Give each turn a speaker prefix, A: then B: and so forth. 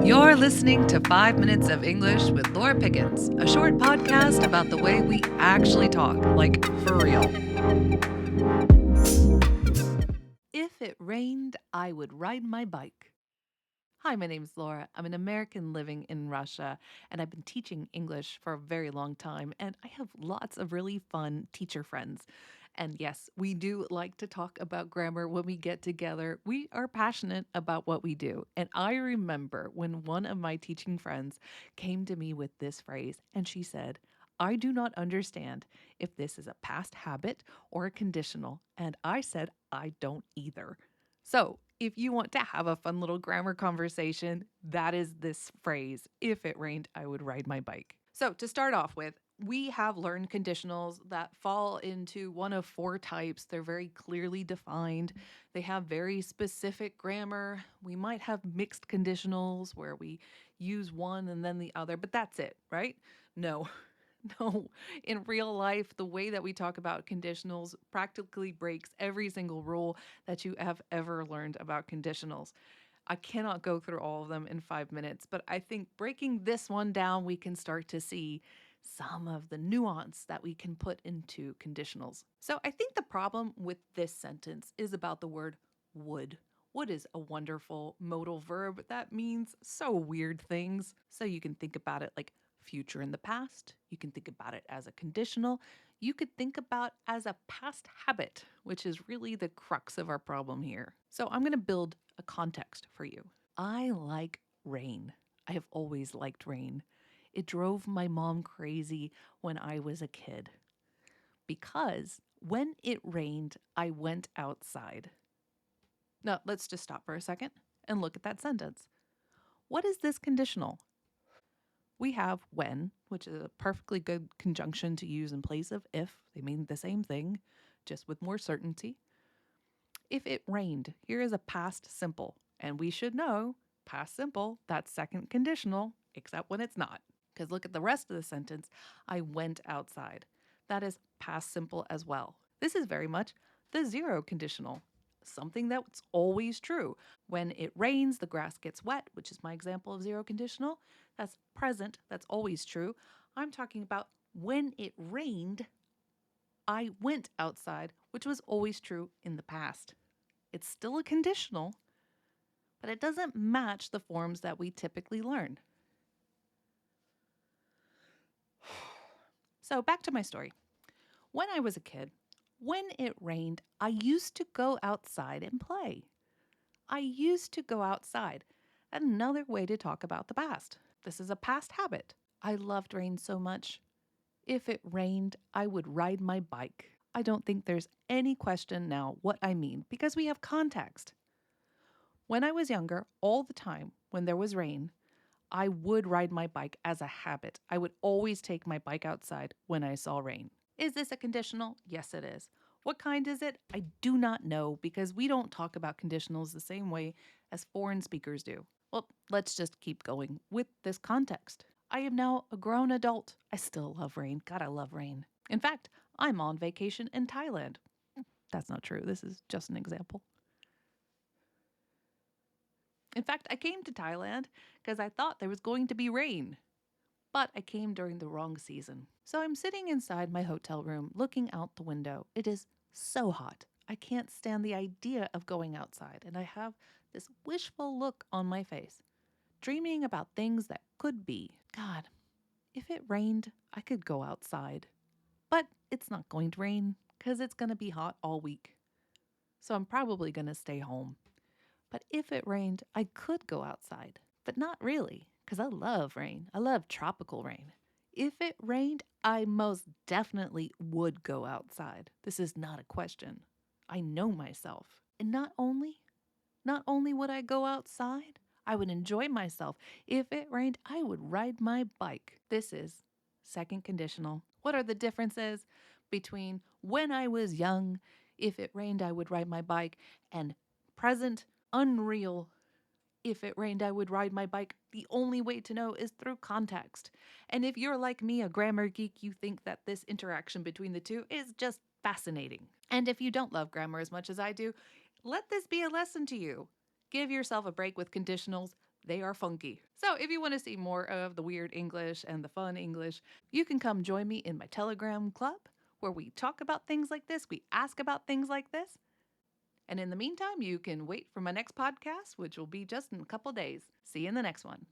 A: You're listening to 5 Minutes of English with Laura Pickens, a short podcast about the way we actually talk, like for real. If it rained, I would ride my bike. Hi, my name's Laura. I'm an American living in Russia, and I've been teaching English for a very long time, and I have lots of really fun teacher friends. And yes, we do like to talk about grammar when we get together. We are passionate about what we do. And I remember when one of my teaching friends came to me with this phrase, and she said, I do not understand if this is a past habit or a conditional. And I said, I don't either. So, if you want to have a fun little grammar conversation, that is this phrase. If it rained, I would ride my bike. So, to start off with, we have learned conditionals that fall into one of 4 types. They're very clearly defined. They have very specific grammar. We might have mixed conditionals where we use one and then the other, but that's it, right? No. No, in real life, the way that we talk about conditionals practically breaks every single rule that you have ever learned about conditionals. I cannot go through all of them in 5 minutes, but I think breaking this one down, we can start to see some of the nuance that we can put into conditionals. So I think the problem with this sentence is about the word would. Would is a wonderful modal verb that means so weird things. So you can think about it like future in the past. You can think about it as a conditional. You could think about as a past habit, which is really the crux of our problem here. So I'm going to build a context for you. I like rain. I have always liked rain. It drove my mom crazy when I was a kid. Because when it rained, I went outside. Now, let's just stop for a second and look at that sentence. What is this conditional? We have when, which is a perfectly good conjunction to use in place of if. They mean the same thing, just with more certainty. If it rained, here is a past simple. And we should know, past simple, that's second conditional, except when it's not. Because look at the rest of the sentence, I went outside. That is past simple as well. This is very much the zero conditional, something that's always true. When it rains, the grass gets wet, which is my example of zero conditional. That's present, that's always true. I'm talking about when it rained, I went outside, which was always true in the past. It's still a conditional, but it doesn't match the forms that we typically learn. So back to my story. When I was a kid, when it rained, I used to go outside and play. I used to go outside. Another way to talk about the past. This is a past habit. I loved rain so much. If it rained, I would ride my bike. I don't think there's any question now what I mean because we have context. When I was younger, all the time when there was rain, I would ride my bike as a habit. I would always take my bike outside when I saw rain. Is this a conditional? Yes, it is. What kind is it? I do not know because we don't talk about conditionals the same way as foreign speakers do. Well, let's just keep going with this context. I am now a grown adult. I still love rain. God, I love rain. In fact, I'm on vacation in Thailand. That's not true. This is just an example. In fact, I came to Thailand because I thought there was going to be rain. But I came during the wrong season. So I'm sitting inside my hotel room looking out the window. It is so hot. I can't stand the idea of going outside, and I have this wishful look on my face, dreaming about things that could be. God, if it rained, I could go outside. But it's not going to rain because it's going to be hot all week. So I'm probably going to stay home. But if it rained, I could go outside, but not really, because I love rain. I love tropical rain. If it rained, I most definitely would go outside. This is not a question. I know myself. And not only would I go outside, I would enjoy myself. If it rained, I would ride my bike. This is second conditional. What are the differences between when I was young, if it rained, I would ride my bike, and present, unreal, if it rained, I would ride my bike? The only way to know is through context. And if you're like me, a grammar geek, you think that this interaction between the two is just fascinating. And if you don't love grammar as much as I do, let this be a lesson to you. Give yourself a break with conditionals. They are funky. So if you want to see more of the weird English and the fun English, you can come join me in my Telegram club where we talk about things like this, we ask about things like this. And in the meantime, you can wait for my next podcast, which will be just in a couple days. See you in the next one.